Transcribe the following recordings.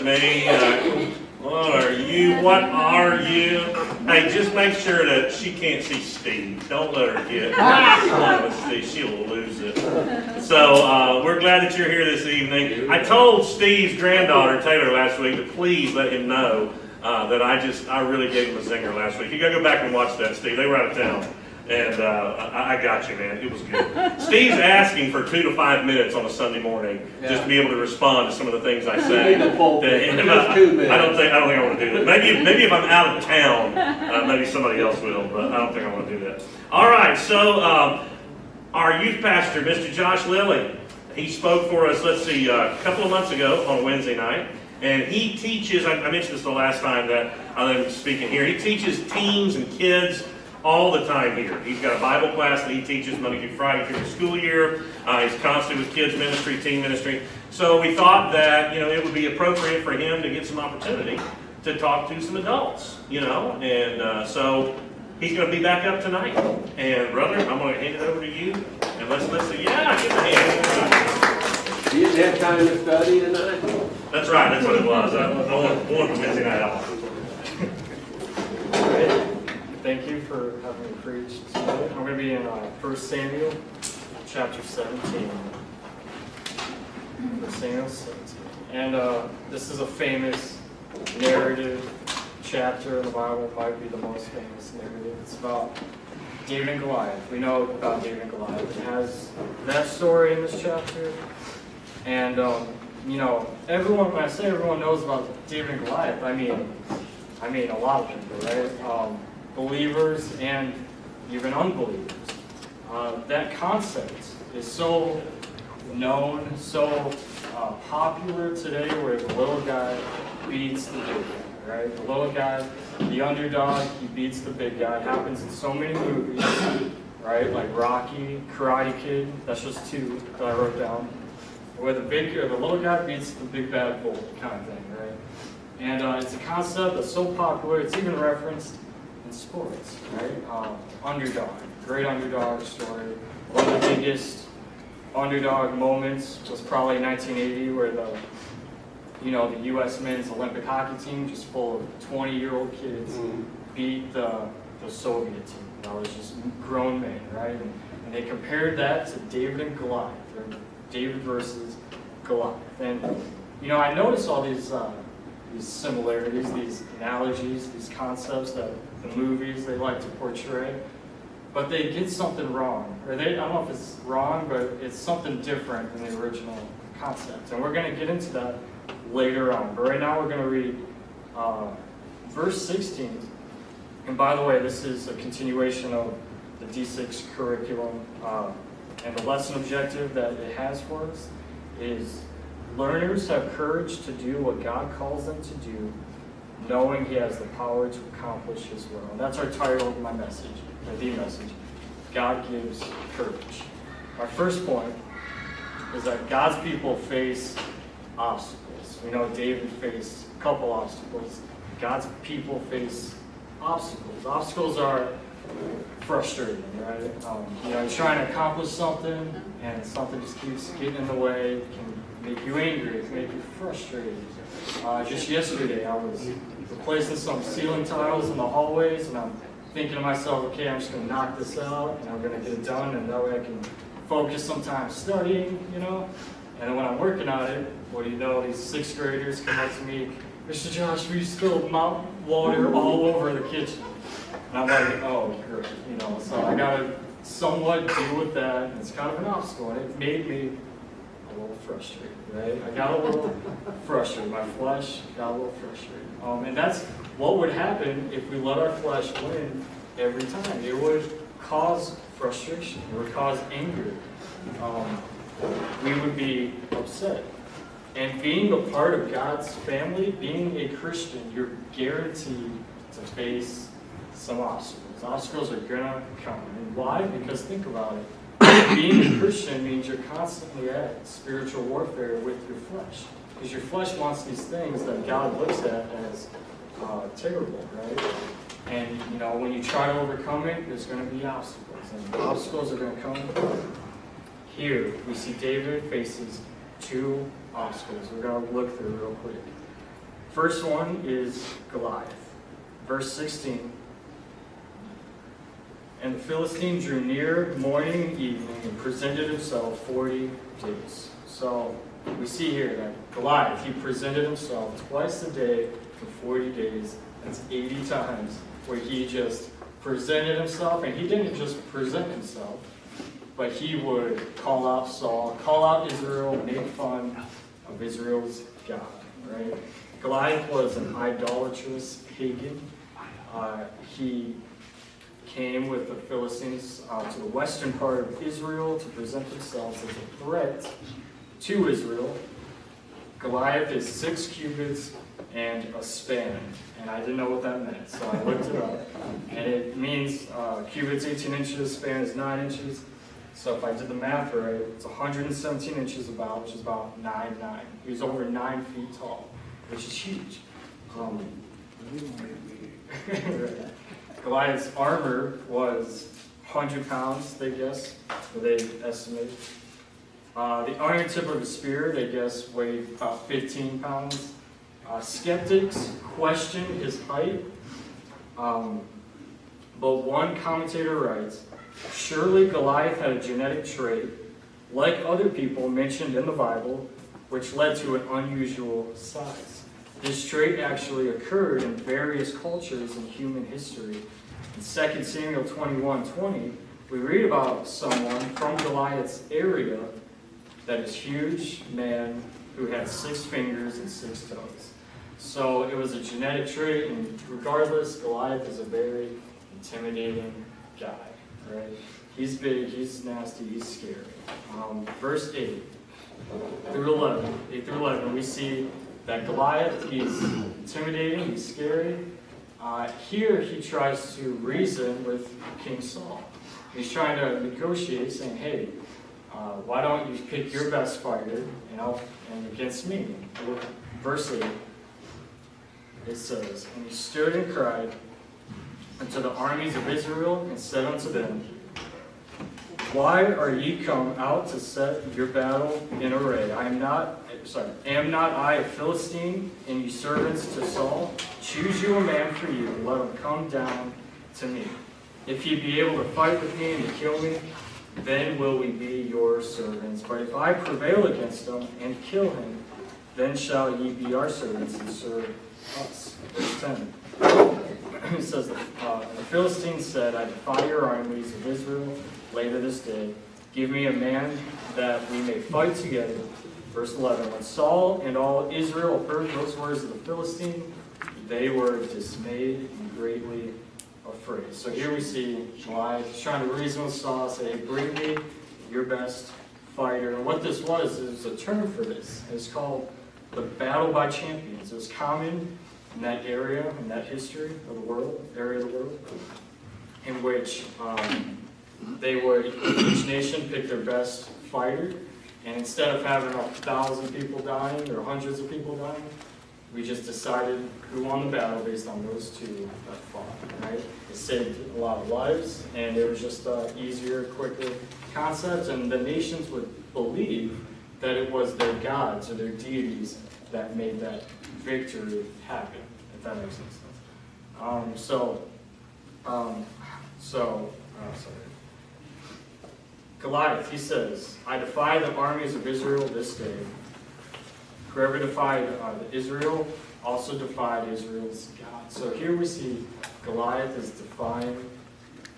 at me. What are you? What are you? Hey, just make sure that she can't see Steve. Don't let her get Steve. She'll lose it. So we're glad that you're here this evening. I told Steve's granddaughter, Taylor, last week to please let him know that I really gave him a zinger last week. You gotta go back and watch that, Steve. They were out of town. And I got you, man. It was good. Steve's asking for 2 to 5 minutes on a Sunday morning just to be able to respond to some of the things I say. I don't think I want to do that. Maybe if I'm out of town, maybe somebody else will, but I don't think I want to do that. All right. So our youth pastor, Mr. Josh Lilly, he spoke for us. Let's see, a couple of months ago on a Wednesday night, and he teaches. I mentioned this the last time that I was speaking here. He teaches teens and kids all the time here. He's got a Bible class that he teaches Monday through Friday through the school year. He's constantly with kids ministry, teen ministry. So we thought that it would be appropriate for him to get some opportunity to talk to some adults, and so he's going to be back up tonight. And brother, I'm going to hand it over to you, and let's see. Yeah, give a hand. You didn't have time to study tonight? That's right. That's what it was. I wanted to Wednesday night off. Thank you for having me preach today. I'm going to be in 1 Samuel chapter 17. 1 Samuel 17. And this is a famous narrative chapter in the Bible. It might be the most famous narrative. It's about David and Goliath. We know about David and Goliath. It has that story in this chapter. And, everyone, when I say everyone knows about David and Goliath, I mean a lot of people, right? Believers and even unbelievers. That concept is so known, so popular today, where the little guy beats the big guy, right? The little guy, the underdog, he beats the big guy. It happens in so many movies, right? Like Rocky, Karate Kid, that's just 2 that I wrote down. Where the little guy beats the big bad bull kind of thing, right? And it's a concept that's so popular, it's even referenced in sports, right? Underdog, great underdog story. One of the biggest underdog moments was probably 1980, where the U.S. men's Olympic hockey team, just full of 20-year-old kids, beat the Soviet team. That was just grown men, right? And they compared that to David and Goliath, or David versus Goliath. And I noticed all these similarities, these analogies, these concepts that the movies they like to portray, but they get something wrong. Or I don't know if it's wrong, but it's something different than the original concept. And we're going to get into that later on. But right now we're going to read verse 16. And by the way, this is a continuation of the D6 curriculum. And the lesson objective that it has for us is learners have courage to do what God calls them to do, knowing He has the power to accomplish His will. And that's our title of my message, or the message. God gives courage. Our first point is that God's people face obstacles. We know David faced a couple obstacles. God's people face obstacles. Obstacles are frustrating, right? You're trying to accomplish something, and something just keeps getting in the way. It can make you angry. It can make you frustrated. Just yesterday, I was replacing some ceiling tiles in the hallways, and I'm thinking to myself, okay, I'm just going to knock this out, and I'm going to get it done, and that way I can focus sometimes studying, And then when I'm working on it, what do you know, these 6th graders come up to me, Mr. Josh, we spilled mop water all over the kitchen. And I'm like, oh, great, so I got to somewhat deal with that, and it's kind of an obstacle, and it made me a little frustrated, right? I got a little frustrated. My flesh got a little frustrated. And that's what would happen if we let our flesh win every time. It would cause frustration. It would cause anger. We would be upset. And being a part of God's family, being a Christian, you're guaranteed to face some obstacles. Obstacles are going to come. And why? Because think about it. Being a Christian means you're constantly at spiritual warfare with your flesh. Because your flesh wants these things that God looks at as terrible, right? And, when you try to overcome it, there's going to be obstacles. And the obstacles are going to come. Here, we see David faces 2 obstacles. We're going to look through real quick. First one is Goliath. Verse 16. And the Philistine drew near morning and evening and presented himself 40 days. So we see here that Goliath, he presented himself twice a day for 40 days. That's 80 times where he just presented himself. And he didn't just present himself, but he would call out Saul, call out Israel, make fun of Israel's God, right? Goliath was an idolatrous pagan. He came with the Philistines to the western part of Israel to present themselves as a threat to Israel. Goliath is 6 cubits and a span, and I didn't know what that meant, so I looked it up. And it means cubits 18 inches, span is 9 inches. So if I did the math right, it's 117 inches about, which is about 9'9". He was over 9 feet tall, which is huge. Goliath's armor was 100 pounds, they guess, or they estimate. The iron tip of his spear, they guess, weighed about 15 pounds. Skeptics question his height, but one commentator writes, surely Goliath had a genetic trait, like other people mentioned in the Bible, which led to an unusual size. This trait actually occurred in various cultures in human history. In 2 Samuel 21:20, we read about someone from Goliath's area that is huge man who had 6 fingers and 6 toes. So it was a genetic trait, and regardless, Goliath is a very intimidating guy, right? He's big, he's nasty, he's scary. Verse 8 through 11, we see that Goliath, he's intimidating, he's scary. Here he tries to reason with King Saul. He's trying to negotiate, saying, hey, why don't you pick your best fighter, and against me? Verse 8, it says, and he stood and cried unto the armies of Israel, and said unto them, why are ye come out to set your battle in array? Am not I a Philistine, and ye servants to Saul? Choose you a man for you, and let him come down to me. If he be able to fight with me and to kill me, then will we be your servants. But if I prevail against him and kill him, then shall ye be our servants and serve us. Verse 10. It says, the Philistines said, I defy your armies of Israel later this day. Give me a man that we may fight together. Verse 11. When Saul and all Israel heard those words of the Philistine, they were dismayed and greatly afraid. So here we see Goliath trying to reason with Saul, say, hey, bring me your best fighter. And what this was is a term for this. It's called the battle by champions. It was common in that area, in that history of the world, area of the world, in which each nation picked their best fighter, and instead of having 1,000 people dying or hundreds of people dying, we just decided who won the battle based on those two that fought, right? It saved a lot of lives, and it was just easier, quicker concept, and the nations would believe that it was their gods or their deities that made that victory happen, if that makes any sense. Goliath, he says, I defy the armies of Israel this day. Whoever defied Israel also defied Israel's God. So here we see Goliath is defying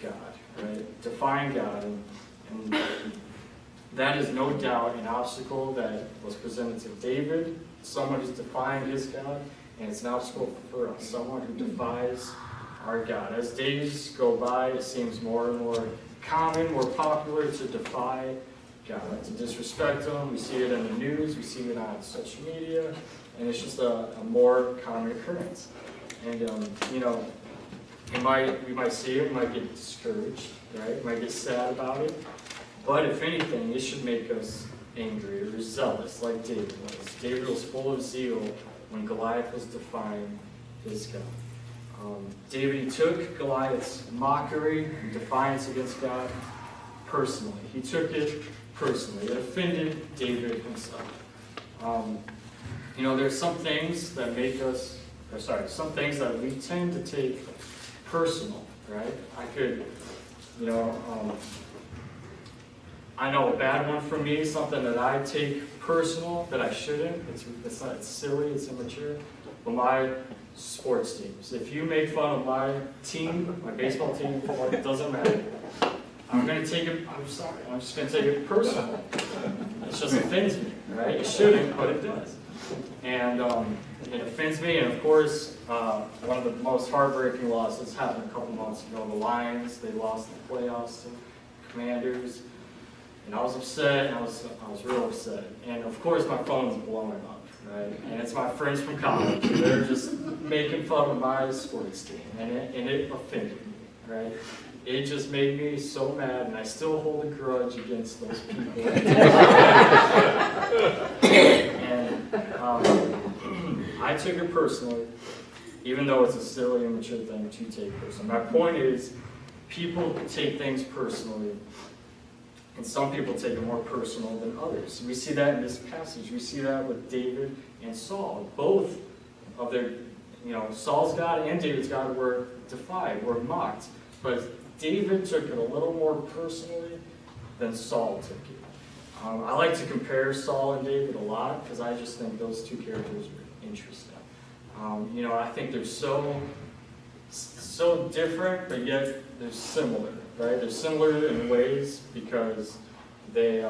God, right? Defying God. And that is no doubt an obstacle that was presented to David, someone who's defying his God, and it's an obstacle for us, someone who defies our God. As days go by, it seems more and more common, more popular to defy God, to disrespect Him. We see it in the news, we see it on social media, and it's just a more common occurrence. And, we might see it, we might get discouraged, right? We might get sad about it. But if anything, it should make us angry or zealous, like David was. David was full of zeal when Goliath was defying his God. David, he took Goliath's mockery and defiance against God personally. He took it personally. It offended David himself. You know, there's some things that make us, some things that we tend to take personal, right? I know a bad one for me, something that I take personal that I shouldn't. It's silly, it's immature. But my sports teams, if you make fun of my team, my baseball team, it doesn't matter. I'm just going to take it personal. It just offends me, right? It shouldn't, but it does. And it offends me, and of course, one of the most heartbreaking losses happened a couple months ago. The Lions, they lost the playoffs to the Commanders, and I was upset, I was real upset. And of course, my phone's blowing up, right? And it's my friends from college, and they're just making fun of my sports team, and it offended me, right? It just made me so mad, and I still hold a grudge against those people. And I took it personally, even though it's a silly, immature thing to take personally. My point is, people take things personally, and some people take it more personal than others. We see that in this passage. We see that with David and Saul. Both of their, Saul's God and David's God were defied, were mocked. But David took it a little more personally than Saul took it. I like to compare Saul and David a lot because I just think those two characters are interesting. I think they're so different, but yet they're similar, right? They're similar in ways because they're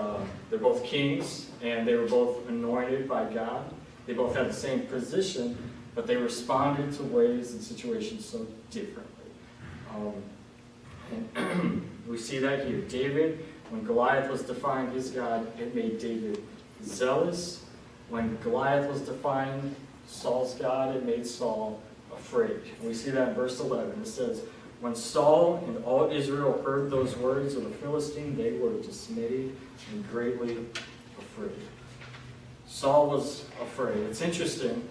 both kings and they were both anointed by God. They both had the same position, but they responded to ways and situations so differently. And we see that here. David, when Goliath was defying his God, it made David zealous. When Goliath was defying Saul's God, it made Saul afraid. And we see that in verse 11. It says, when Saul and all Israel heard those words of the Philistine, they were dismayed and greatly afraid. Saul was afraid. It's interesting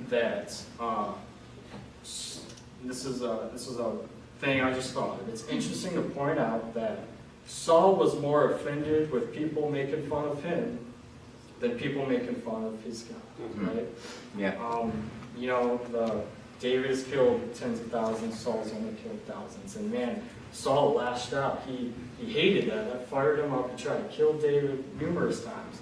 that this is a thing I just thought of. It's interesting to point out that Saul was more offended with people making fun of him than people making fun of his God, right? Yeah. David has killed tens of thousands, Saul's only killed thousands. And man, Saul lashed out. He hated that. That fired him up to try to kill David numerous times.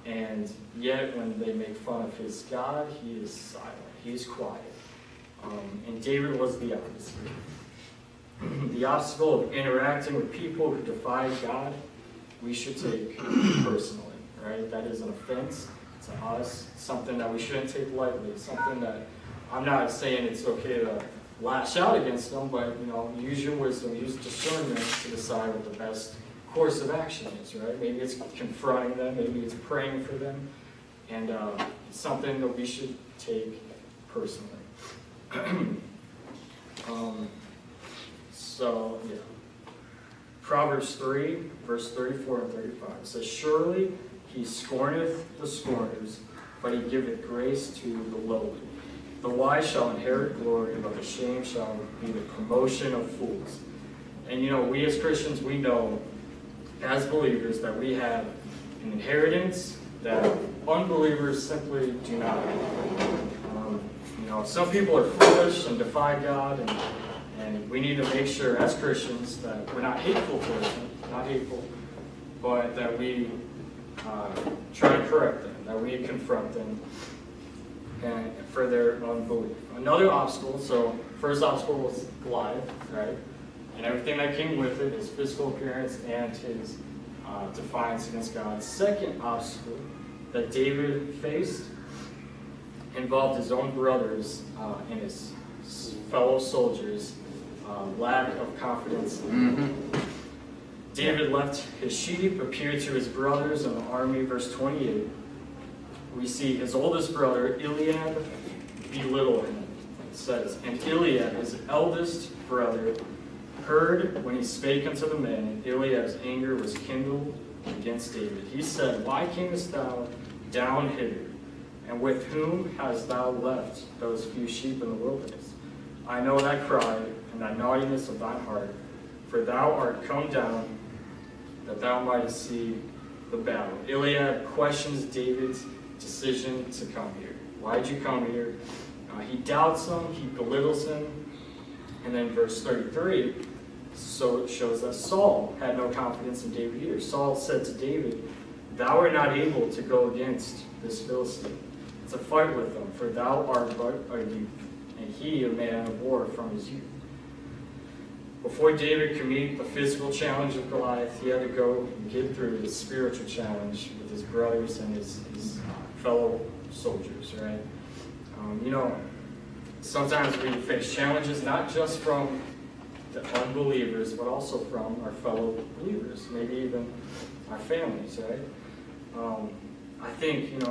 And yet when they make fun of his God, he is silent. He's quiet. And David was the opposite. The obstacle of interacting with people who defy God, we should take personally, right? That is an offense to us, something that we shouldn't take lightly, something that I'm not saying it's okay to lash out against them, but use your wisdom, use discernment to decide what the best course of action is, right? Maybe it's confronting them, maybe it's praying for them, and it's something that we should take personally. Proverbs 3, verse 34 and 35. It says, surely he scorneth the scorners, but he giveth grace to the lowly. The wise shall inherit glory, but the shame shall be the promotion of fools. And we as Christians, we know as believers that we have an inheritance that unbelievers simply do not have. Some people are foolish and defy God, and we need to make sure as Christians that we're not hateful towards them, but that we try to correct them, that we confront them and for their unbelief. Another obstacle, so first obstacle was Goliath, right? And everything that came with it, his physical appearance and his defiance against God. Second obstacle that David faced involved his own brothers and his fellow soldiers' lack of confidence in him. David left his sheep, appeared to his brothers in the army. Verse 28, we see his oldest brother, Eliab, belittle him. It says, and Eliab, his eldest brother, heard when he spake unto the men, and Eliab's anger was kindled against David. He said, why camest thou down hither? And with whom hast thou left those few sheep in the wilderness? I know thy cry and thy naughtiness of thine heart, for thou art come down that thou mightest see the battle. Eliab questions David's decision to come here. Why'd you come here? He doubts him, he belittles him. And then verse 33, so it shows that Saul had no confidence in David either. Saul said to David, "Thou art not able to go against this Philistine, to fight with him, for thou art but a youth, and he a man of war from his youth." Before David could meet the physical challenge of Goliath, he had to go and get through the spiritual challenge with his brothers and his fellow soldiers, right? Sometimes we face challenges not just from the unbelievers, but also from our fellow believers, maybe even our families, right? I think,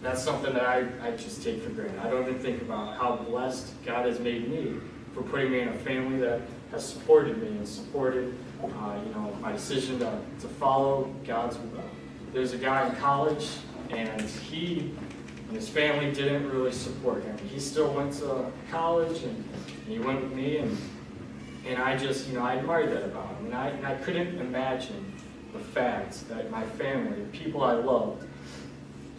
that's something that I just take for granted. I don't even think about how blessed God has made me for putting me in a family that has supported me and supported, my decision to follow God's will. There's a guy in college, and he and his family didn't really support him. He still went to college, and he went with me, and I just, I admired that about him. And I couldn't imagine the fact that my family, the people I loved,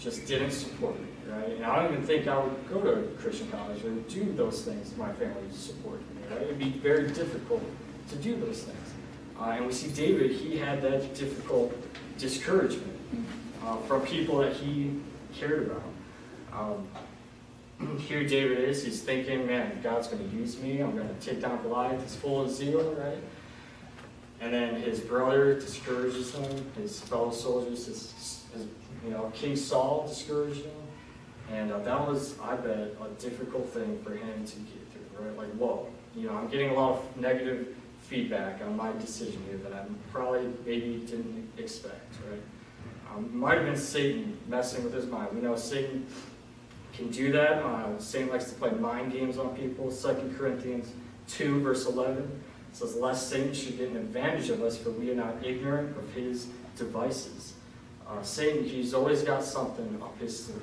just didn't support me, right? And I don't even think I would go to Christian college or do those things my family supported me, right? It would be very difficult to do those things. And we see David, he had that difficult discouragement from people that he cared about. Here David is, he's thinking, man, God's going to use me, I'm going to take down Goliath, he's full of zeal, right? And then his brother discourages him, his fellow soldiers, his King Saul discouraged him, and that was, I bet, a difficult thing for him to get through, right? Like, whoa, I'm getting a lot of negative feedback on my decision here that I probably maybe didn't expect, right? Might have been Satan messing with his mind. We know Satan can do that. Satan likes to play mind games on people. 2 Corinthians 2, verse 11 says, "Lest Satan should get an advantage of us, for we are not ignorant of his devices." Satan, he's always got something up his sleeve.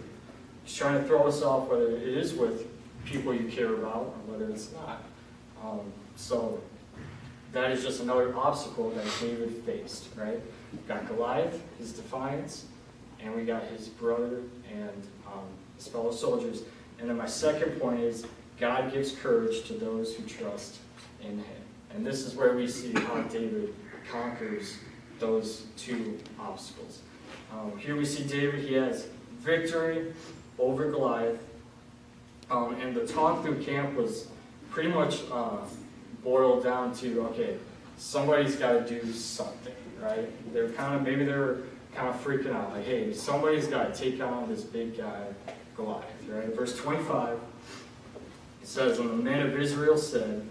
He's trying to throw us off, whether it is with people you care about or whether it's not. So that is just another obstacle that David faced, right? We've got Goliath, his defiance, and we got his brother and his fellow soldiers. And then my second point is God gives courage to those who trust in him. And this is where we see how David conquers those two obstacles. Here we see David, he has victory over Goliath. And the talk through camp was pretty much boiled down to, okay, somebody's got to do something, right? They're kind of freaking out, like, hey, somebody's got to take on this big guy, Goliath, right? Verse 25, it says, "And the men of Israel said,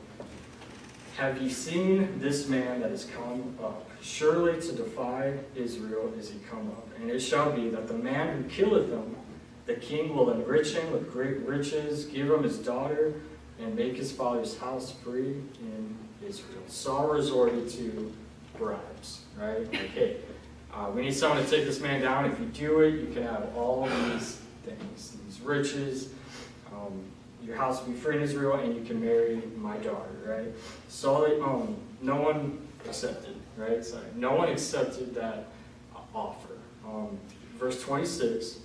Have ye seen this man that is come up? Surely to defy Israel is he come up. And it shall be that the man who killeth him, the king will enrich him with great riches, give him his daughter, and make his father's house free in Israel." Saul resorted to bribes, right? Like, hey, we need someone to take this man down. If you do it, you can have all these things, these riches. Your house will be free in Israel, and you can marry my daughter, right? Saul, no one accepted, right? Sorry, no one accepted that offer. Verse 26,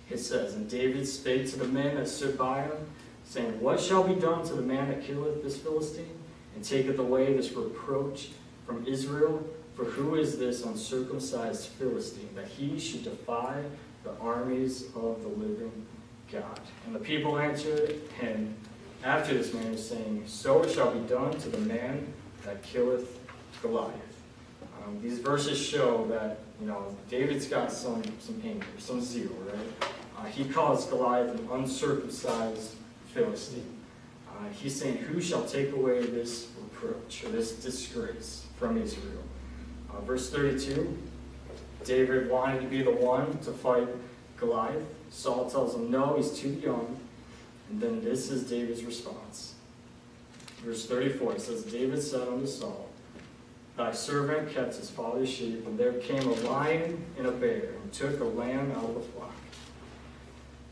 it says, "And David spake to the men that stood by him, saying, What shall be done to the man that killeth this Philistine, and taketh away this reproach from Israel? For who is this uncircumcised Philistine, that he should defy the armies of the living God?" And the people answered him after this manner, saying, "So it shall be done to the man that killeth Goliath." These verses show that, David's got some anger, some zeal, right? He calls Goliath an uncircumcised Philistine. He's saying, who shall take away this reproach or this disgrace from Israel? Verse 32, David wanted to be the one to fight Goliath. Saul tells him, no, he's too young. And then this is David's response. Verse 34, it says, "David said unto Saul, Thy servant kept his father's sheep, and there came a lion and a bear, and took a lamb out of the flock.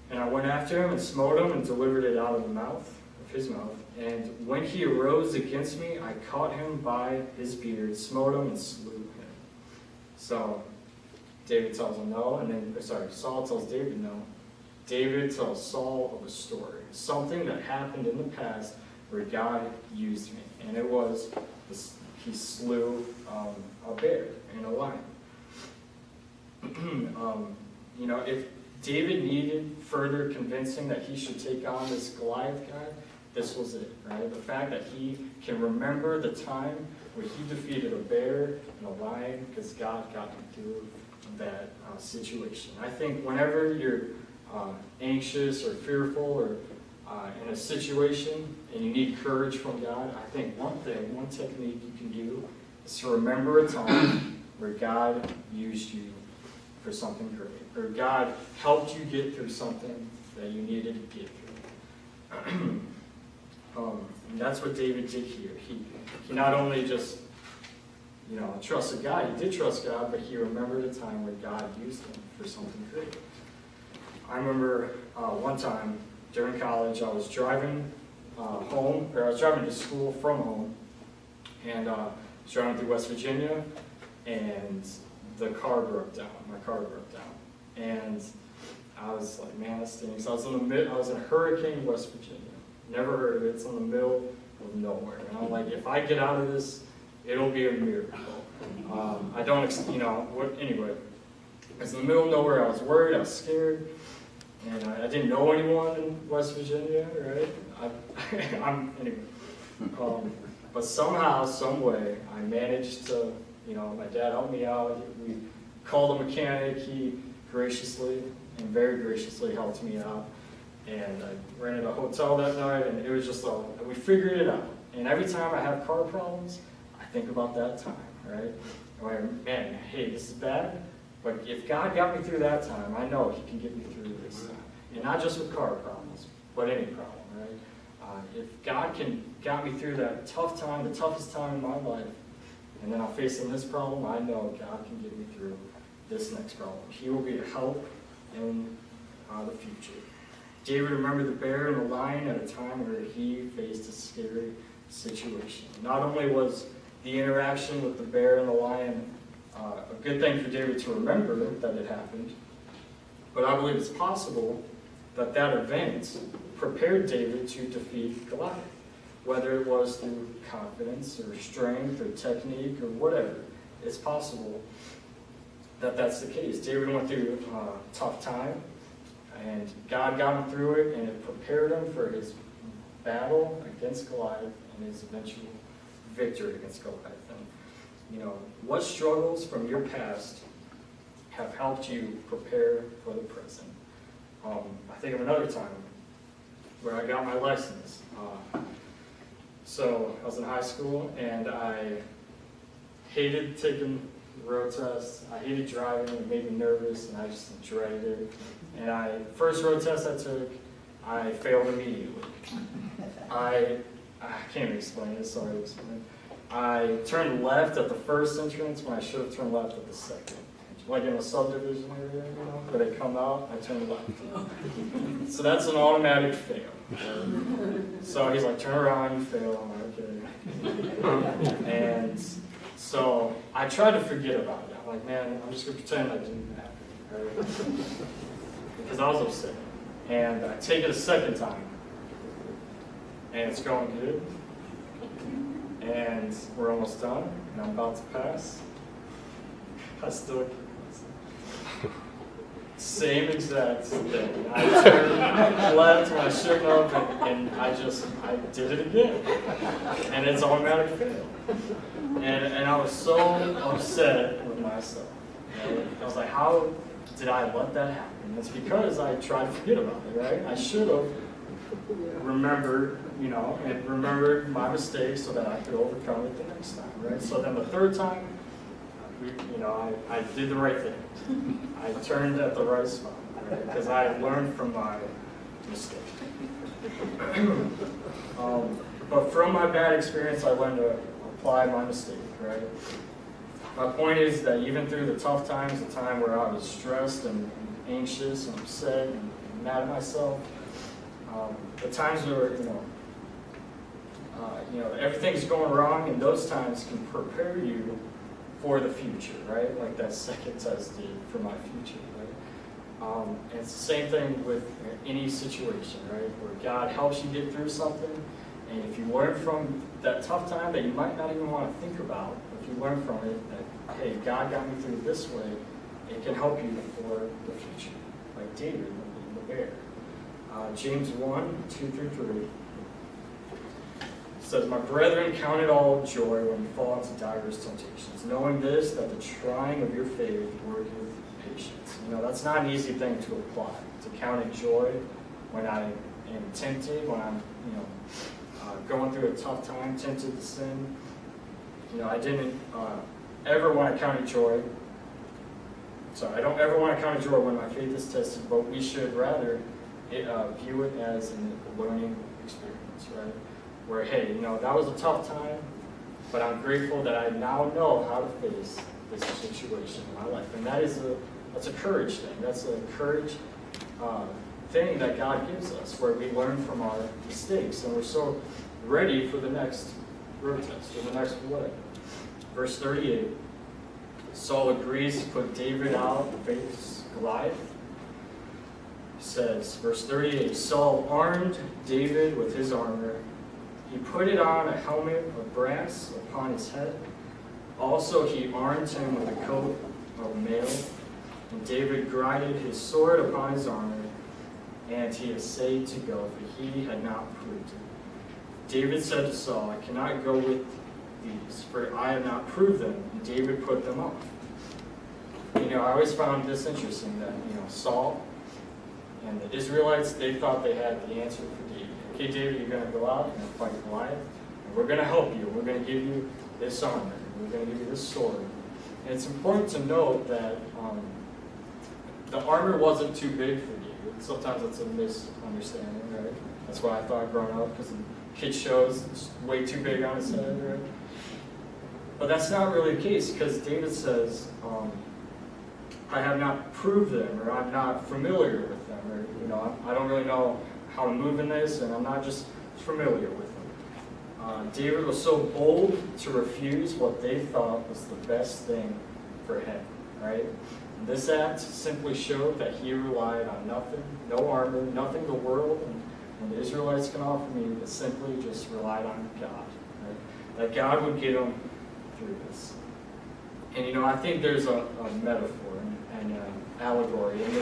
And I went after him, and smote him, and delivered it out of his mouth. And when he arose against me, I caught him by his beard, smote him, and slew him." So, David tells him no, and then, Saul tells David no. David tells Saul of a story, something that happened in the past where God used me, and it was he slew a bear and a lion. If David needed further convincing that he should take on this Goliath guy, this was it, right? The fact that he can remember the time where he defeated a bear and a lion because God got him through that situation. I think whenever you're anxious or fearful or in a situation and you need courage from God, I think one technique you can do is to remember a time where God used you for something great, or God helped you get through something that you needed to get through. And that's what David did here. He not only just trusted God, he did trust God, but he remembered a time where God used him for something great. I remember one time during college, I was driving home, or I was driving to school from home, and I was driving through West Virginia, and the car broke down. My car broke down, and I was like, man, that stinks. I was in Hurricane, West Virginia. Never heard of it. It's in the middle of nowhere, and I'm like, if I get out of this, it'll be a miracle. I don't, anyway. It's in the middle of nowhere. I was worried. I was scared. And I didn't know anyone in West Virginia, right? Anyway. But somehow, some way, I managed to, my dad helped me out. We called a mechanic. He very graciously helped me out. And I rented a hotel that night, and it was just we figured it out. And every time I have car problems, I think about that time, right? Like, man, hey, this is bad. But if God got me through that time, I know he can get me through this time. And not just with car problems, but any problem, right? If God got me through that tough time, the toughest time in my life, and then I'm facing this problem, I know God can get me through this next problem. He will be a help in the future. David remembered the bear and the lion at a time where he faced a scary situation. Not only was the interaction with the bear and the lion a good thing for David to remember that it happened, but I believe it's possible that event prepared David to defeat Goliath, whether it was through confidence or strength or technique or whatever. It's possible that that's the case. David went through a tough time, and God got him through it, and it prepared him for his battle against Goliath and his eventual victory against Goliath. And, what struggles from your past have helped you prepare for the present? I think of another time where I got my license. So I was in high school, and I hated taking road tests. I hated driving. It made me nervous, and I just dreaded it. And first road test I took, I failed immediately. I can't even explain it. Sorry to explain it. I turned left at the first entrance when I should have turned left at the second. Like in a subdivision area, where they come out, I turned left. So that's an automatic fail. So he's like, turn around, you fail. I'm like, okay. And so I tried to forget about it. I'm like, man, I'm just going to pretend that didn't happen. Right? Because I was upset. And I take it a second time. And it's going good. And we're almost done. And I'm about to pass. I still can't. Same exact thing. I turned left when I shouldn't have, and I did it again. And it's automatic fail. And I was so upset with myself. I was like, how did I let that happen? It's because I tried to forget about it, right? I should have remembered, and remembered my mistakes so that I could overcome it the next time, right? So then the third time, I did the right thing. I turned at the right spot, right? Because I learned from my mistake. But from my bad experience, I learned to apply my mistake, right? My point is that even through the tough times, the time where I was stressed and anxious and upset and mad at myself, the times where, everything's going wrong, and those times can prepare you for the future, right? Like that second test did for my future, right? And it's the same thing with any situation, right? Where God helps you get through something, and if you learn from that tough time that you might not even want to think about, if you learn from it that, hey, God got me through this way, it can help you for the future, like David in the bear. James 1, 2 through 3 says, "My brethren, count it all joy when you fall into diverse temptations, knowing this, that the trying of your faith worketh patience." You know, that's not an easy thing to apply, to count it joy when I am tempted, when I'm, going through a tough time, tempted to sin. You know, I didn't ever want to count it joy. So I don't ever want to count it joy when my faith is tested, but we should rather view it as a learning experience, right? Where, hey, that was a tough time, but I'm grateful that I now know how to face this situation in my life. And that's a courage thing. That's a courage thing that God gives us, where we learn from our mistakes, and we're so ready for the next road test, or the next what. Verse 38, Saul agrees to put David out to face Goliath. Says, verse 38, Saul armed David with his armor. He put it on a helmet of brass upon his head. Also he armed him with a coat of mail. And David girded his sword upon his armor, and he essayed to go, for he had not proved it. David said to Saul, I cannot go with these, for I have not proved them. And David put them off. I always found this interesting that, Saul and the Israelites, they thought they had the answer for David. Okay, David, you're going to go out and fight Goliath, and we're going to help you. We're going to give you this armor. We're going to give you this sword. And it's important to note that the armor wasn't too big for David. Sometimes it's a misunderstanding, right? That's why I thought growing up, because in kids' shows, it's way too big on his head, right? But that's not really the case, because David says, I have not proved them, or I'm not familiar with them, or I don't really know how to move in this, and I'm not just familiar with them. David was so bold to refuse what they thought was the best thing for him, right? And this act simply showed that he relied on nothing, no armor, nothing the world and the Israelites can offer me, but simply just relied on God, right? That God would get him through this. And I think there's a metaphor and an allegory in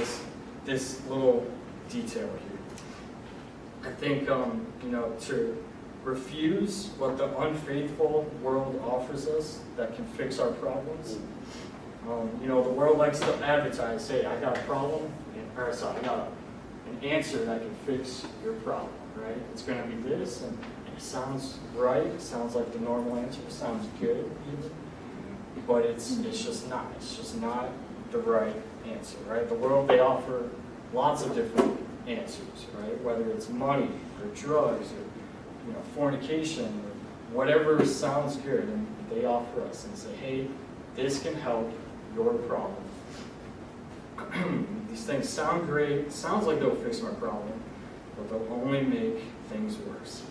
this little detail here. I think to refuse what the unfaithful world offers us that can fix our problems. The world likes to advertise, hey, I got a problem, I got an answer that can fix your problem, right? It's going to be this, and it sounds right, it sounds like the normal answer, it sounds good even. But it's just not. It's just not the right answer, right? The world, they offer lots of different answers, right? Whether it's money or drugs or fornication or whatever sounds good, and they offer us and say, hey, this can help your problem. These things sound great, sounds like they'll fix my problem, but they'll only make things worse.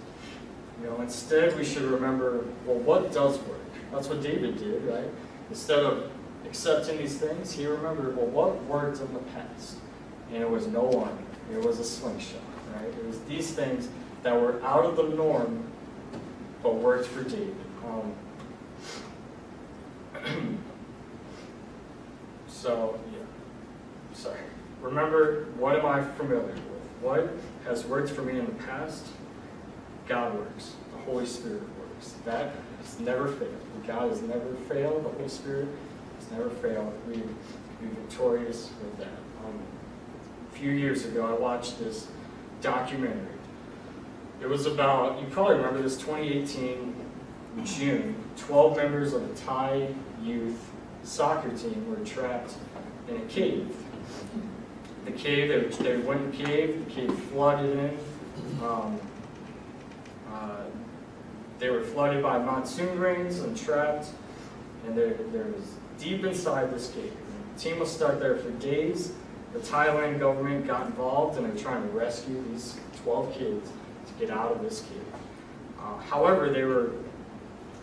Instead we should remember, well, what does work? That's what David did, right? Instead of accepting these things, he remembered, well, what worked in the past? And it was no armor. It was a slingshot, right? It was these things that were out of the norm, but worked for David. Remember, what am I familiar with? What has worked for me in the past? God works. The Holy Spirit works. That has never failed. God has never failed. The Holy Spirit has never failed. We be victorious with that. A few years ago, I watched this documentary. It was about, you probably remember this, 2018, June, 12 members of the Thai youth soccer team were trapped in a cave. The cave, they went in the cave flooded in. They were flooded by monsoon rains and trapped, and they was deep inside this cave. The team was stuck there for days. The Thailand government got involved, and they're trying to rescue these 12 kids to get out of this cave. However, they were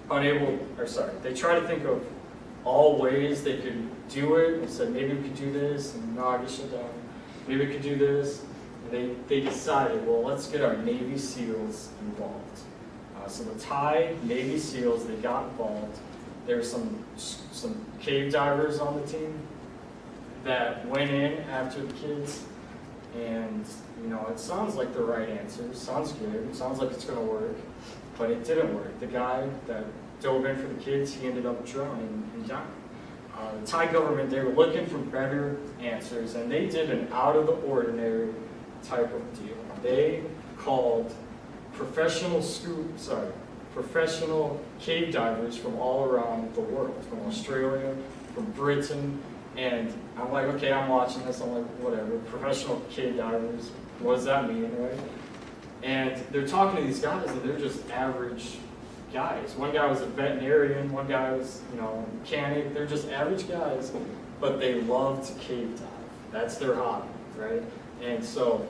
they tried to think of all ways they could do it, and said maybe we could do this, and no, I get shut down. Maybe we could do this. And they decided, well, let's get our Navy SEALs involved. So the Thai Navy SEALs, they got involved. There's some cave divers on the team that went in after the kids, and it sounds like the right answer. Sounds good. It sounds like it's going to work, but it didn't work. The guy that dove in for the kids, he ended up drowning and dying. The Thai government, they were looking for better answers, and they did an out-of-the-ordinary type of deal. They called professional cave divers from all around the world, from Australia, from Britain, and I'm like, okay, I'm watching this, I'm like, whatever, professional cave divers, what does that mean, right? And they're talking to these guys, and they're just average guys. One guy was a veterinarian, one guy was, a mechanic. They're just average guys, but they love to cave dive. That's their hobby, right? And so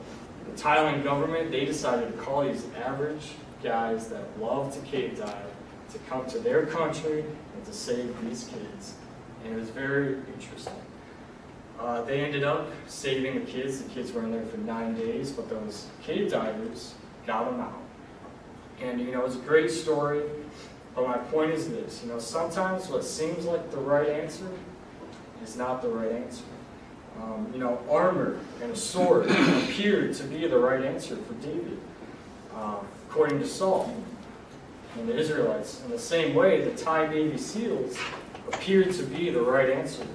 the Thailand government, they decided to call these average guys that love to cave dive to come to their country and to save these kids. And it was very interesting. They ended up saving the kids. The kids were in there for 9 days, but those cave divers got them out. And it's a great story, but my point is this, sometimes what seems like the right answer is not the right answer. Armor and a sword appeared to be the right answer for David, according to Saul and the Israelites. In the same way, the Thai Navy SEALs appeared to be the right answer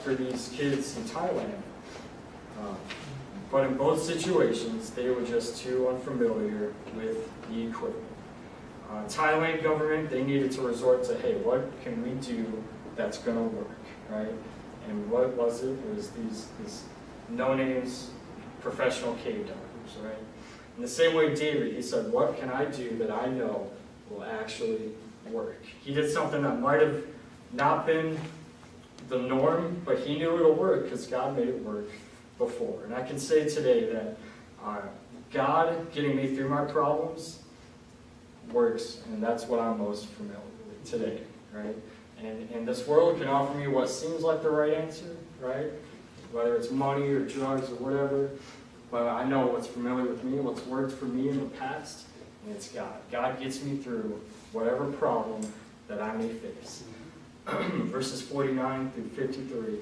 for these kids in Thailand. But in both situations, they were just too unfamiliar with the equipment. Thailand government, they needed to resort to, hey, what can we do that's going to work, right? And what was it? It was these no-names professional cave divers, right? In the same way, David, he said, what can I do that I know will actually work? He did something that might have not been the norm, but he knew it'll work because God made it work before. And I can say today that God getting me through my problems works, and that's what I'm most familiar with today, right? And this world can offer me what seems like the right answer, right? Whether it's money or drugs or whatever, but I know what's familiar with me, what's worked for me in the past, and it's God. God gets me through whatever problem that I may face. Verses 49 through 53.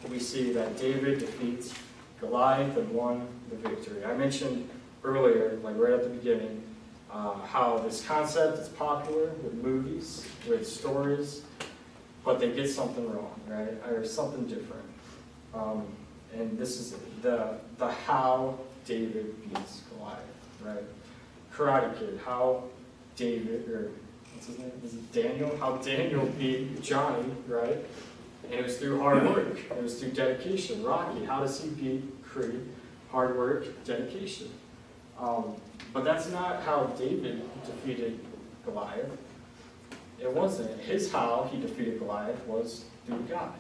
We see that David defeats Goliath and won the victory. I mentioned earlier, like right at the beginning, how this concept is popular with movies, with stories, but they get something wrong, right? Or something different. And this is the how David beats Goliath, right? Karate Kid, how David, or what's his name? Is it Daniel? How Daniel beat Johnny, right? And it was through hard work. It was through dedication. Rocky, how does he beat Creed? Hard work, dedication. But that's not how David defeated Goliath. It wasn't. His how he defeated Goliath was through God.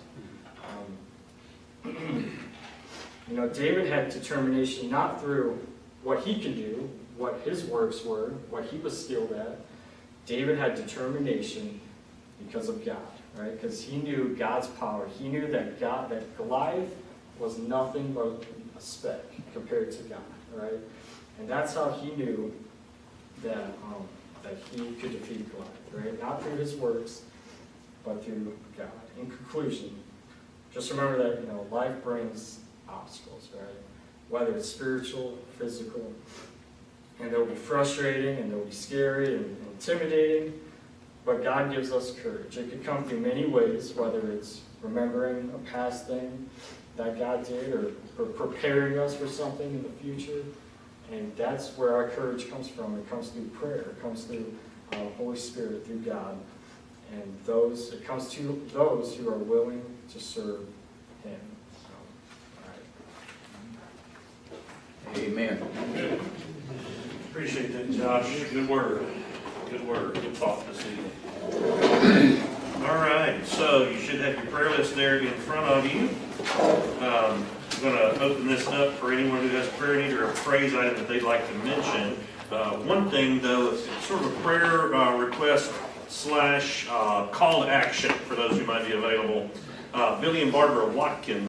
David had determination not through what he could do, what his works were, what he was skilled at. David had determination because of God. Right? Because he knew God's power. He knew that Goliath was nothing but a speck compared to God. Right? And that's how he knew that he could defeat Goliath. Right? Not through his works, but through God. In conclusion, just remember that life brings obstacles. Right? Whether it's spiritual, physical, and they'll be frustrating, and they'll be scary and intimidating. But God gives us courage. It could come through many ways, whether it's remembering a past thing that God did or preparing us for something in the future. And that's where our courage comes from. It comes through prayer. It comes through Holy Spirit, through God. And it comes to those who are willing to serve Him. All right. Amen. Good. Appreciate that, Josh. Good word. Good word. Good thought this evening. All right, so you should have your prayer list there in front of you. I'm going to open this up for anyone who has a prayer need or a praise item that they'd like to mention. One thing, though, it's sort of a prayer request / call to action for those who might be available. Billy and Barbara Watkins